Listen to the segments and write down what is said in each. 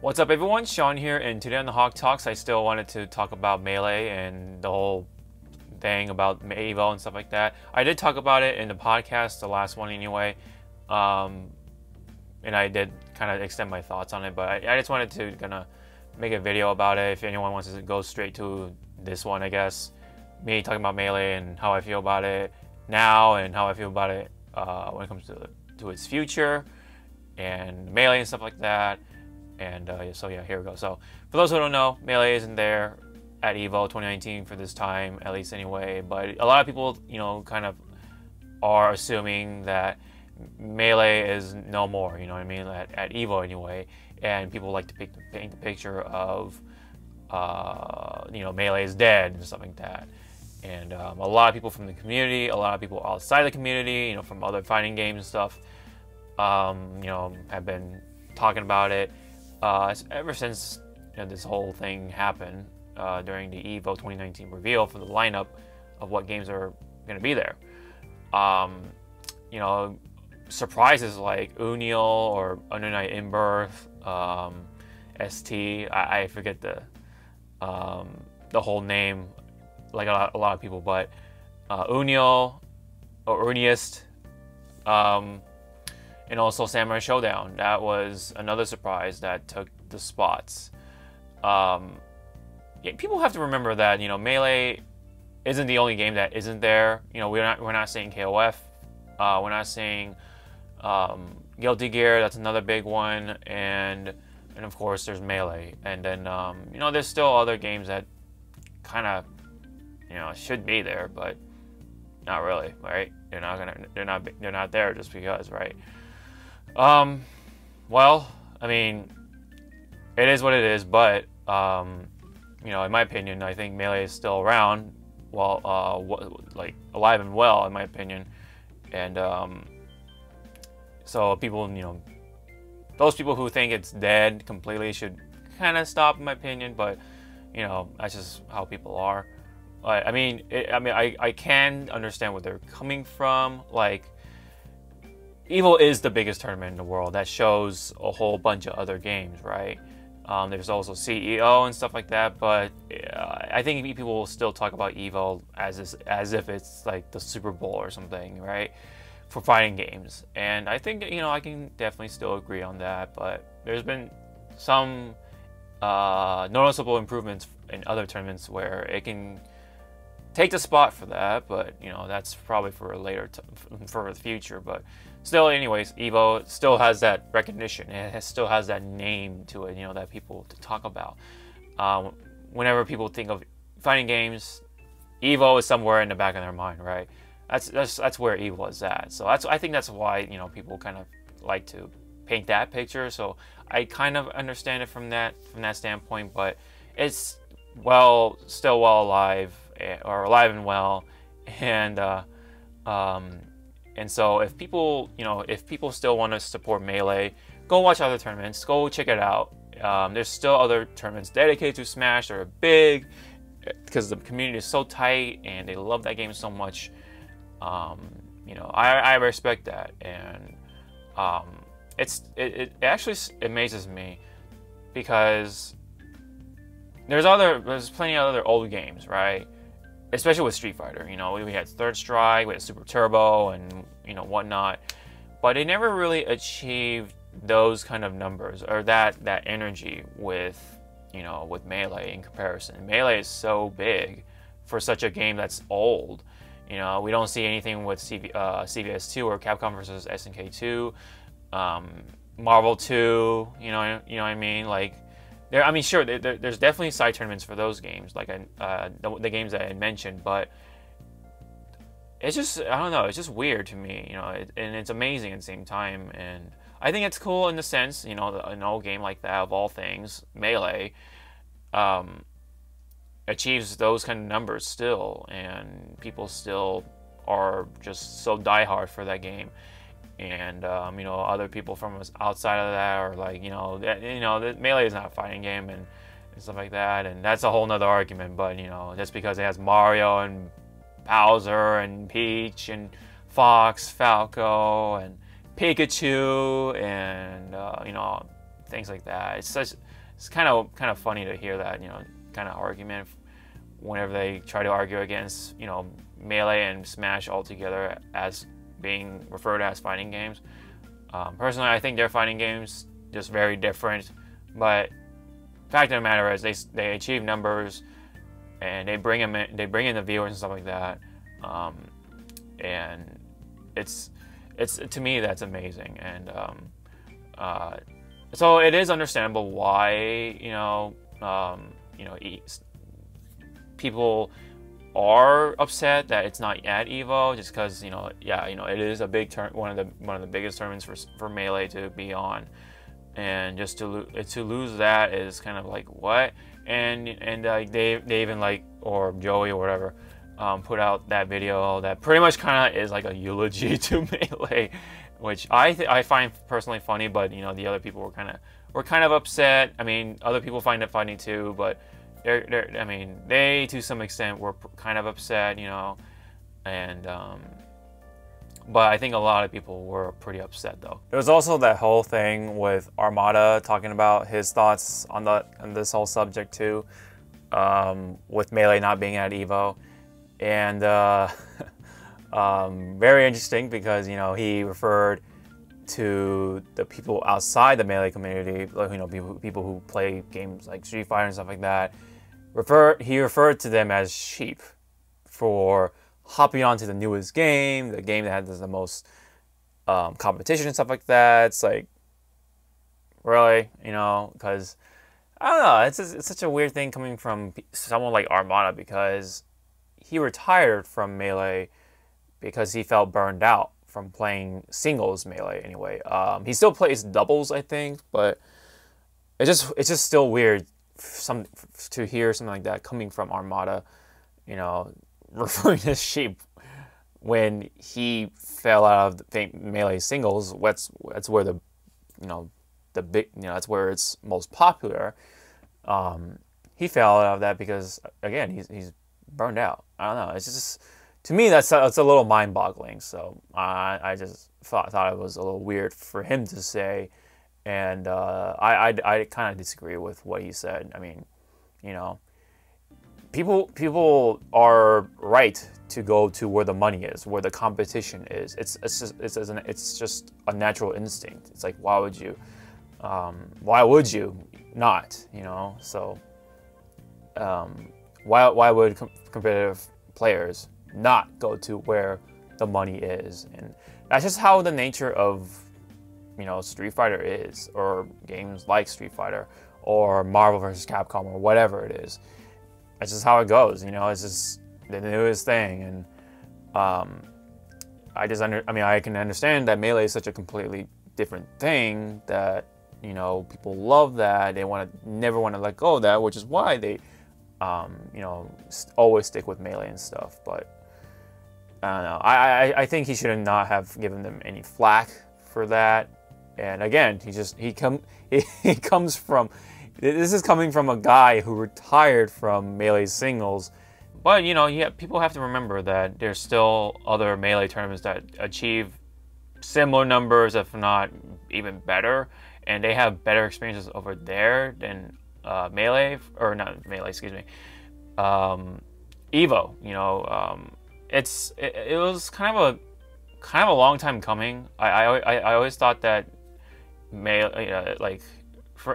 What's up everyone, Sean here, and today on the Hawke Talks I still wanted to talk about Melee and the whole thing about EVO and stuff like that. I did talk about it in the podcast, the last one anyway, and I did kind of extend my thoughts on it, but I just wanted to kind of make a video about it if anyone wants to go straight to this one, I guess. Me talking about Melee and how I feel about it now and how I feel about it when it comes to its future and Melee and stuff like that. And so yeah, here we go. So for those who don't know, Melee isn't there at EVO 2019 for this time, at least anyway. But a lot of people, kind of are assuming that Melee is no more. You know what I mean? At EVO anyway, and people like to paint the picture of, Melee is dead and stuff like that. And a lot of people from the community, a lot of people outside the community, from other fighting games and stuff, have been talking about it. Ever since this whole thing happened during the EVO 2019 reveal for the lineup of what games are going to be there. Surprises like Unial or Under Night in Birth, ST, I forget the whole name, like a lot of people, but Unial or Urniest, and also Samurai Showdown. That was another surprise that took the spots. People have to remember that Melee isn't the only game that isn't there. We're not saying KOF. We're not saying Guilty Gear. That's another big one, and of course there's Melee. And then there's still other games that kind of should be there, but not really, right? They're not there just because, right? Well, I mean, it is what it is, but, in my opinion, I think Melee is still around, well, alive and well, in my opinion, and, so people, those people who think it's dead completely should kind of stop, in my opinion, but, that's just how people are. I can understand where they're coming from, like, EVO is the biggest tournament in the world that shows a whole bunch of other games, right? There's also CEO and stuff like that, but I think people will still talk about EVO as if it's like the Super Bowl or something, right? For fighting games. And I think, I can definitely still agree on that, but there's been some noticeable improvements in other tournaments where it can take the spot for that, but that's probably for a later for the future. But still, anyways, EVO still has that recognition, and it still has that name to it, that people to talk about. Whenever people think of fighting games, EVO is somewhere in the back of their mind, right? That's where EVO is at. So I think that's why people kind of like to paint that picture. So I kind of understand it from that standpoint, but it's still well alive, or alive and well, and so if people still want to support Melee, go watch other tournaments, go check it out. There's still other tournaments dedicated to Smash. They're big because the community is so tight and they love that game so much. I respect that, and it actually amazes me because there's plenty of other old games, right? Especially with Street Fighter, we had Third Strike, we had Super Turbo, and whatnot, but they never really achieved those kind of numbers or that energy with Melee in comparison. Melee is so big for such a game that's old. We don't see anything with CVS 2 or Capcom versus SNK 2, Marvel 2. You know what I mean? Like, sure, there's definitely side tournaments for those games, like the games that I mentioned, but it's just, I don't know, it's just weird to me, and it's amazing at the same time, and I think it's cool in the sense, an old game like that, of all things, Melee, achieves those kind of numbers still, and people still are just so diehard for that game. And other people from outside of that are like, Melee is not a fighting game and stuff like that, and that's a whole nother argument. But just because it has Mario and Bowser and Peach and Fox, Falco and Pikachu and things like that. It's kind of funny to hear that, you know, kind of argument whenever they try to argue against, you know, Melee and Smash altogether as being referred as fighting games. Personally, I think they're fighting games, just very different. But fact of the matter is, they achieve numbers, and they bring in the viewers and stuff like that. And it's to me, that's amazing. And so it is understandable why, you know, people are upset that it's not at EVO, just because, you know, yeah, you know, it is a big one of the biggest tournaments for Melee to be on, and just to lose that is kind of like, what? And they even, like, or Joey or whatever, put out that video that pretty much kind of is like a eulogy to Melee, which I find personally funny, but, you know, the other people were kind of upset. I mean, other people find it funny too, but I mean, they to some extent were kind of upset, you know, and but I think a lot of people were pretty upset though. There was also that whole thing with Armada talking about his thoughts on this whole subject too, with Melee not being at EVO, and very interesting because, you know, he referred to the people outside the Melee community, like, you know, people who play games like Street Fighter and stuff like that. He referred to them as sheep for hopping onto the newest game, the game that has the most competition and stuff like that. It's like, really, you know, because I don't know, it's such a weird thing coming from someone like Armada, because he retired from Melee because he felt burned out from playing singles Melee anyway. He still plays doubles, I think, but it's just still weird to hear something like that coming from Armada, you know, referring to sheep when he fell out of the Melee singles. That's where the, you know, the big, you know, that's where it's most popular. He fell out of that because, again, he's burned out. I don't know. It's just, to me, that's a little mind-boggling. So I just thought it was a little weird for him to say. And I kind of disagree with what he said. I mean, you know, people are right to go to where the money is, where the competition is. It's just a natural instinct. It's like, why would you not? You know, so why would competitive players not go to where the money is? And that's just how the nature of, you know, Street Fighter is, or games like Street Fighter, or Marvel vs. Capcom, or whatever it is. That's just how it goes, you know. It's just the newest thing, and I can understand that Melee is such a completely different thing that, you know, people love that. They never want to let go of that, which is why they, you know, always stick with Melee and stuff. But I don't know. I think he should not have given them any flack for that. And again, he comes from, this is coming from a guy who retired from Melee singles. But, you know, people have to remember that there's still other Melee tournaments that achieve similar numbers, if not even better, and they have better experiences over there than Melee, or not Melee, excuse me, EVO. You know, it was kind of a long time coming. I always thought that Melee, like,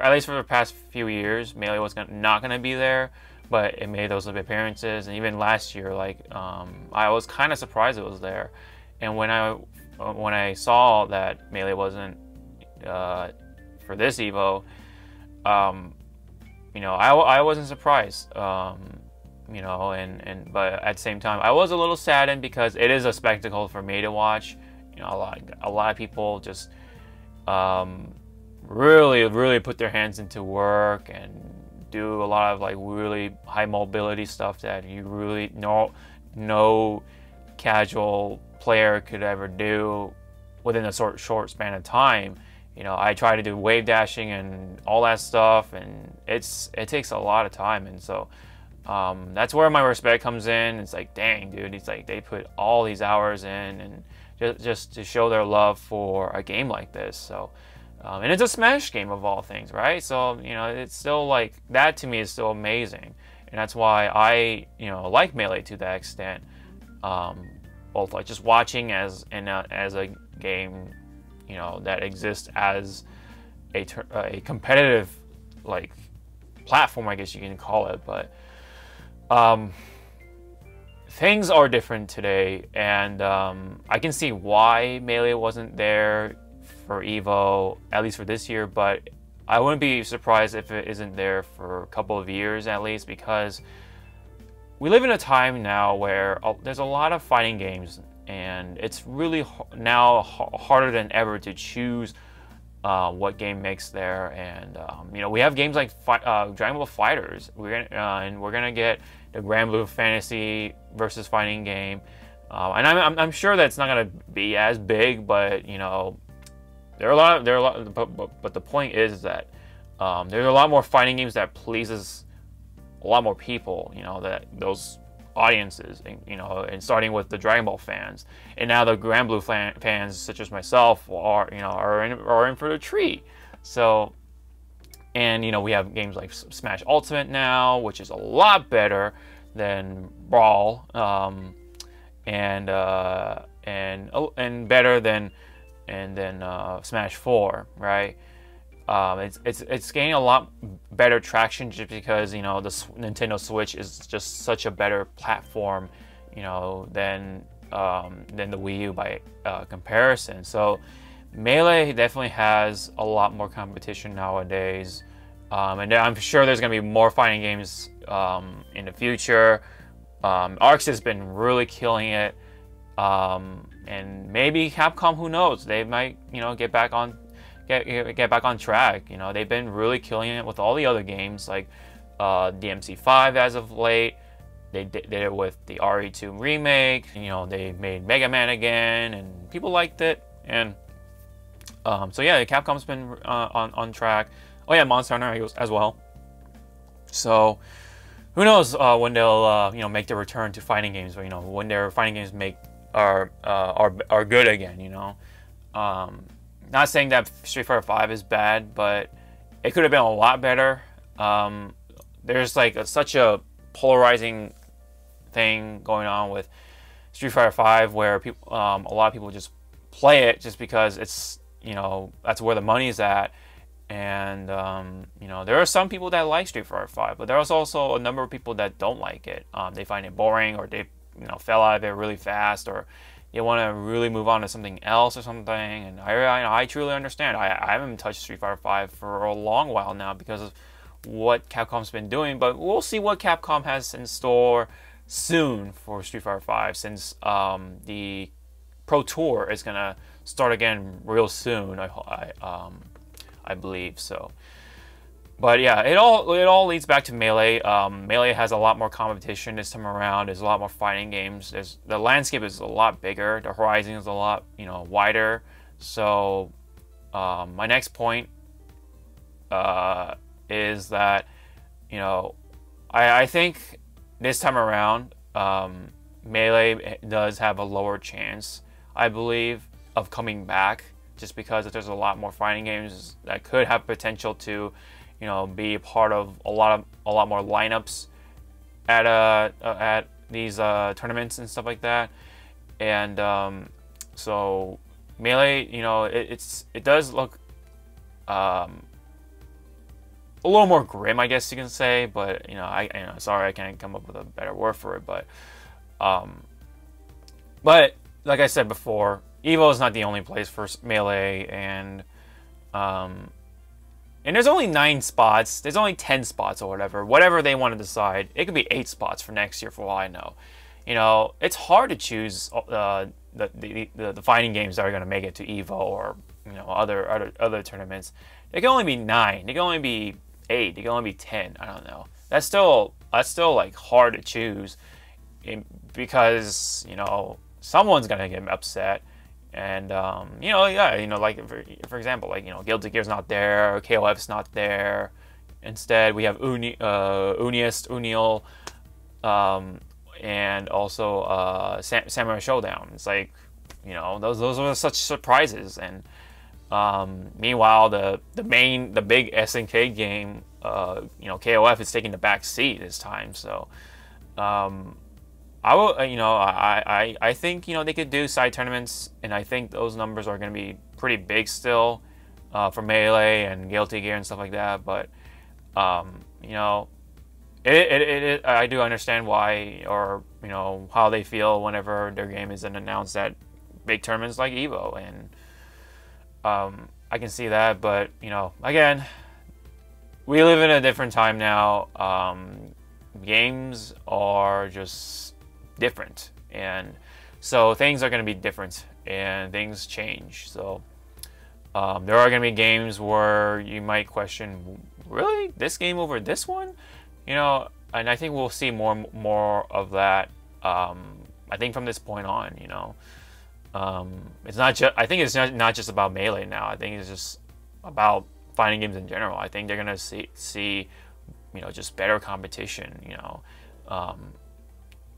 at least for the past few years, Melee was not gonna be there, but it made those appearances. And even last year, like, I was kind of surprised it was there. And when I saw that Melee wasn't for this EVO, you know, I wasn't surprised. You know, but at the same time, I was a little saddened because it is a spectacle for me to watch. You know, a lot of people just really put their hands into work and do a lot of, like, really high mobility stuff that you really no casual player could ever do within a short span of time. You know, I try to do wave dashing and all that stuff, and it takes a lot of time. And so that's where my respect comes in. It's like, dang, dude, it's like they put all these hours in, and just to show their love for a game like this. So And it's a Smash game of all things, right? So, you know, it's still like, that to me is still amazing. And that's why I, you know, like Melee to that extent. Both like just watching as a game, you know, that exists as a competitive like platform, I guess you can call it. But things are different today, and I can see why Melee wasn't there for EVO, at least for this year, but I wouldn't be surprised if it isn't there for a couple of years at least, because we live in a time now where there's a lot of fighting games, and it's really now harder than ever to choose what game makes there. And you know, we have games like Dragon Ball FighterZ. We're gonna get the Grand Blue Fantasy versus fighting game, and I'm sure that's not gonna be as big, but you know, but the point is that there's a lot more fighting games that pleases a lot more people, you know, that those audiences, and, you know, and starting with the Dragon Ball fans, and now the Grand Blue fans such as myself are, you know, are in for the treat. So, and you know, we have games like Smash Ultimate now, which is a lot better than Brawl, and better than Smash 4, right? It's gaining a lot better traction just because, you know, the Nintendo Switch is just such a better platform, you know, than the Wii U by comparison. So Melee definitely has a lot more competition nowadays, and I'm sure there's gonna be more fighting games in the future. Arcs has been really killing it, and maybe Capcom, who knows, they might, you know, get back on track. You know, they've been really killing it with all the other games, like DMC5 as of late. They did it with the RE2 remake. You know, they made Mega Man again, and people liked it. And so yeah, Capcom's been on track. Oh yeah, Monster Hunter as well. So who knows when they'll you know, make their return to fighting games, or you know, when their fighting games are good again. You know. Not saying that Street Fighter V is bad, but it could have been a lot better. There's like such a polarizing thing going on with Street Fighter V, where people, a lot of people just play it just because it's, you know, that's where the money's at. And you know, there are some people that like Street Fighter V, but there's also a number of people that don't like it. They find it boring, or they, you know, fell out of it really fast, or you want to really move on to something else or something. And I truly understand. I haven't touched Street Fighter V for a long while now because of what Capcom's been doing, but we'll see what Capcom has in store soon for Street Fighter V, since the Pro Tour is gonna start again real soon. I believe so. But yeah, it all leads back to Melee. Melee has a lot more competition this time around. There's a lot more fighting games. The landscape is a lot bigger. The horizon is a lot, you know, wider. So my next point is that, you know, I think this time around Melee does have a lower chance, I believe, of coming back, just because there's a lot more fighting games that could have potential to, you know, be a part of a lot more lineups at these tournaments and stuff like that. And so Melee, you know, it does look a little more grim, I guess you can say. But you know, sorry, I can't come up with a better word for it. But like I said before, EVO is not the only place for Melee, and there's only 9 spots. There's only 10 spots or whatever they want to decide. It could be 8 spots for next year, for all I know. You know, it's hard to choose the fighting games that are going to make it to EVO, or you know, other tournaments. They can only be 9. They can only be 8. They can only be 10. I don't know. That's still like hard to choose, because you know, someone's gonna get upset. And you know, yeah, you know, like for example, like, you know, Guilty Gear's not there, KOF's not there. Instead, we have Uniest, Uniel, and also Samurai Showdown. It's like, you know, those are such surprises. And Meanwhile, the big SNK game, you know, KOF is taking the back seat this time. So, I will, you know, I think, you know, they could do side tournaments, and I think those numbers are going to be pretty big still, for Melee and Guilty Gear and stuff like that. But, you know, I do understand why, or, you know, how they feel whenever their game isn't announced at big tournaments like EVO, and I can see that. But, you know, again, we live in a different time now. Games are just different, and so things are going to be different, and things change. So there are going to be games where you might question, really, this game over this one, you know, and I think we'll see more of that. I think from this point on, you know, it's not just, I think it's not just about Melee now. I think it's just about fighting games in general. I think they're gonna see, you know, just better competition. You know,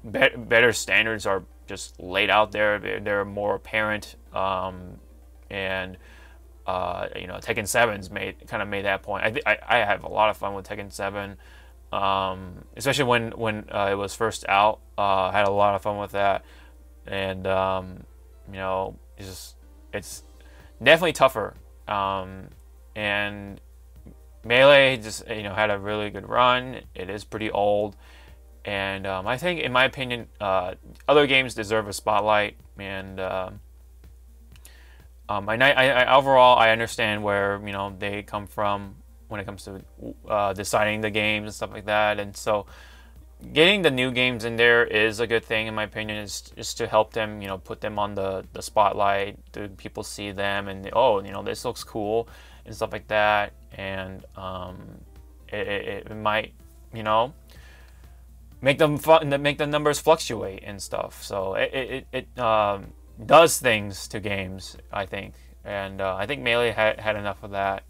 better standards are just laid out there. They're more apparent, and you know, Tekken 7's kind of made that point. I have a lot of fun with Tekken 7, especially when it was first out. I had a lot of fun with that, and you know, it's definitely tougher. And Melee just, you know, had a really good run. It is pretty old, and I think, in my opinion, other games deserve a spotlight. And overall, I understand where, you know, they come from when it comes to deciding the games and stuff like that. And so, getting the new games in there is a good thing, in my opinion. Is to help them, you know, put them on the spotlight. Do people see them and, oh, you know, this looks cool and stuff like that. And it might, you know, make the numbers fluctuate and stuff. So it does things to games, I think. And I think Melee had enough of that.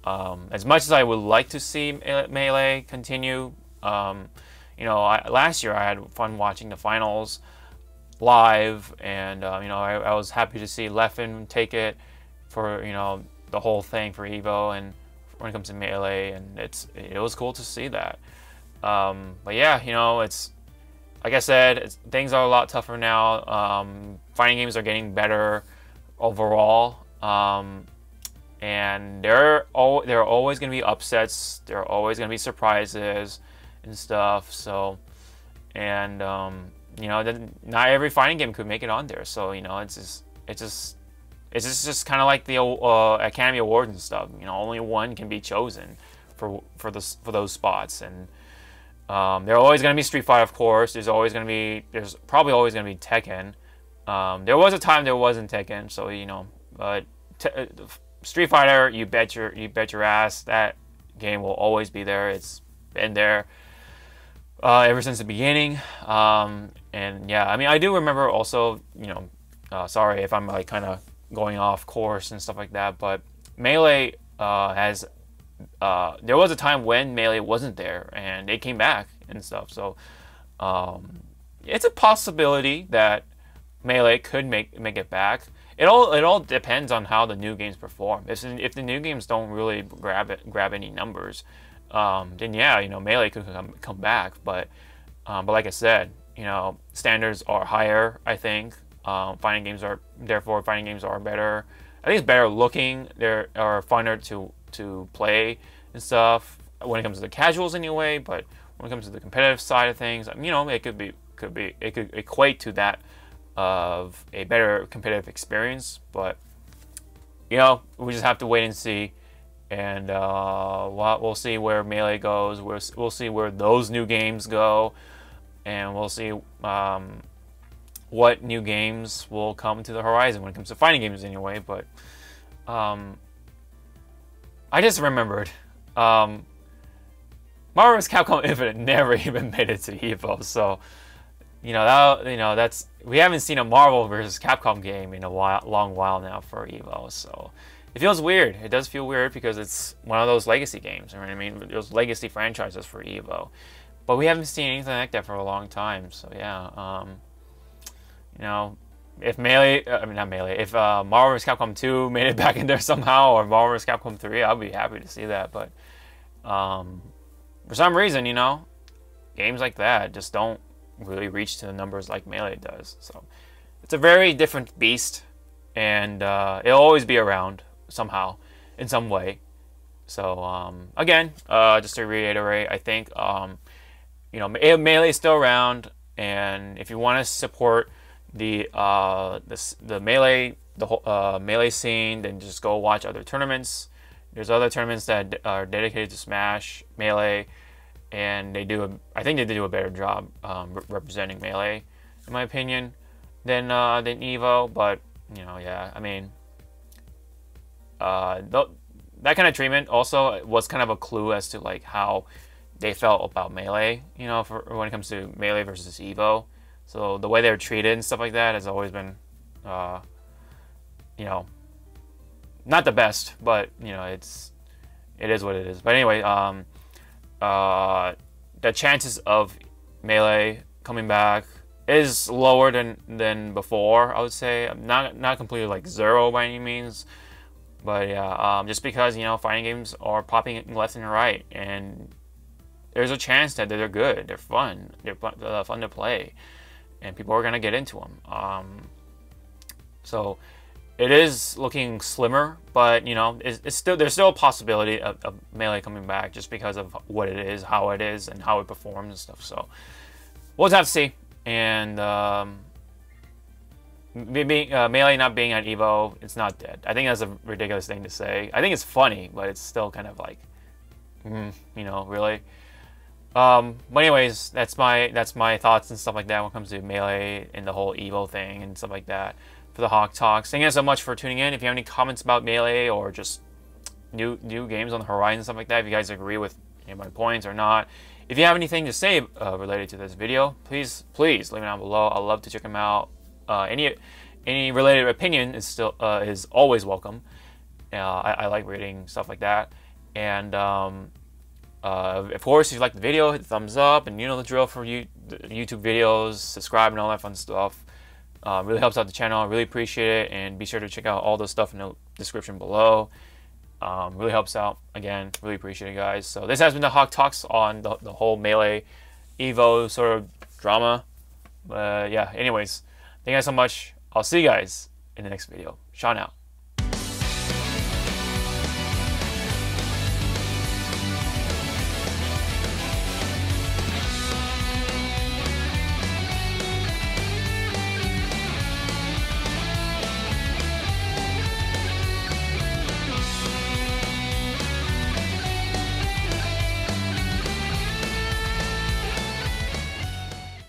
As much as I would like to see Melee continue, you know, last year I had fun watching the finals live, and you know, I was happy to see Leffen take it for, you know, the whole thing for EVO, and when it comes to Melee, and it was cool to see that. But yeah, you know, it's like I said, things are a lot tougher now. Fighting games are getting better overall, and there are always going to be upsets. There are always going to be surprises and stuff. So, and you know, not every fighting game could make it on there. So, you know, it's just kind of like the Academy Awards and stuff. You know, only one can be chosen for those spots. And there are always going to be Street Fighter, of course. There's probably always going to be Tekken. There was a time there wasn't Tekken, so, you know, but Street Fighter, you bet your ass that game will always be there. It's been there ever since the beginning. And yeah, I mean, I do remember also, you know, sorry if I'm like kind of going off course and stuff like that, but Melee has there was a time when Melee wasn't there, and they came back and stuff. So it's a possibility that Melee could make it back. It all depends on how the new games perform. If the new games don't really grab any numbers, then yeah, you know, Melee could come back. But like I said, you know, standards are higher, I think. Fighting games are better. I think it's better looking. They are funner to play and stuff when it comes to the casuals anyway. But when it comes to the competitive side of things, you know, it could equate to that of a better competitive experience. But, you know, we just have to wait and see. And we'll see where Melee goes. We'll see where those new games go, and we'll see what new games will come to the horizon when it comes to fighting games anyway. But I just remembered, Marvel vs. Capcom Infinite never even made it to EVO. So, you know, that's, we haven't seen a Marvel vs. Capcom game in a long while now for EVO. So it feels weird. It does feel weird because it's one of those legacy games. I mean, those legacy franchises for EVO. But we haven't seen anything like that for a long time. So yeah, you know, if Melee, I mean not Melee, if Marvel vs. Capcom 2 made it back in there somehow, or Marvel vs. Capcom 3, I'll be happy to see that. But for some reason, you know, games like that just don't really reach to the numbers like Melee does. So it's a very different beast, and it'll always be around somehow, in some way. So again, just to reiterate, I think you know, Melee is still around, and if you want to support the Melee, the whole Melee scene, then just go watch other tournaments. There's other tournaments that are dedicated to Smash Melee, and I think they do a better job representing Melee, in my opinion, than EVO. But you know, yeah, I mean, that kind of treatment also was kind of a clue as to like how they felt about Melee, you know, for when it comes to Melee versus EVO. So the way they're treated and stuff like that has always been, you know, not the best, but you know, it is what it is. But anyway, the chances of Melee coming back is lower than before, I would say. Not completely like zero by any means, but yeah, just because, you know, fighting games are popping left and right, and there's a chance that they're good, they're fun, they're fun to play, and people are gonna get into them. So it is looking slimmer, but you know, there's still a possibility of Melee coming back just because of what it is, how it is, and how it performs and stuff. So we'll have to see. And Melee not being at EVO, it's not dead. I think that's a ridiculous thing to say. I think it's funny, but it's still kind of like, you know, really. But anyways, that's my thoughts and stuff like that when it comes to Melee and the whole EVO thing and stuff like that for the Hawke Talks. Thank you guys so much for tuning in. If you have any comments about Melee or just new games on the horizon and stuff like that, if you guys agree with any of my points or not, if you have anything to say related to this video, please leave it down below. I'd love to check them out. Any related opinion is always welcome. I like reading stuff like that. And of course, if you like the video, hit the thumbs up, and you know the drill for the YouTube videos, subscribe and all that fun stuff. Really helps out the channel. I really appreciate it, and be sure to check out all the stuff in the description below. Really helps out. Again, really appreciate it, guys. So this has been the Hawke Talks on the whole Melee EVO sort of drama. Yeah, anyways, thank you guys so much. I'll see you guys in the next video. Sean out.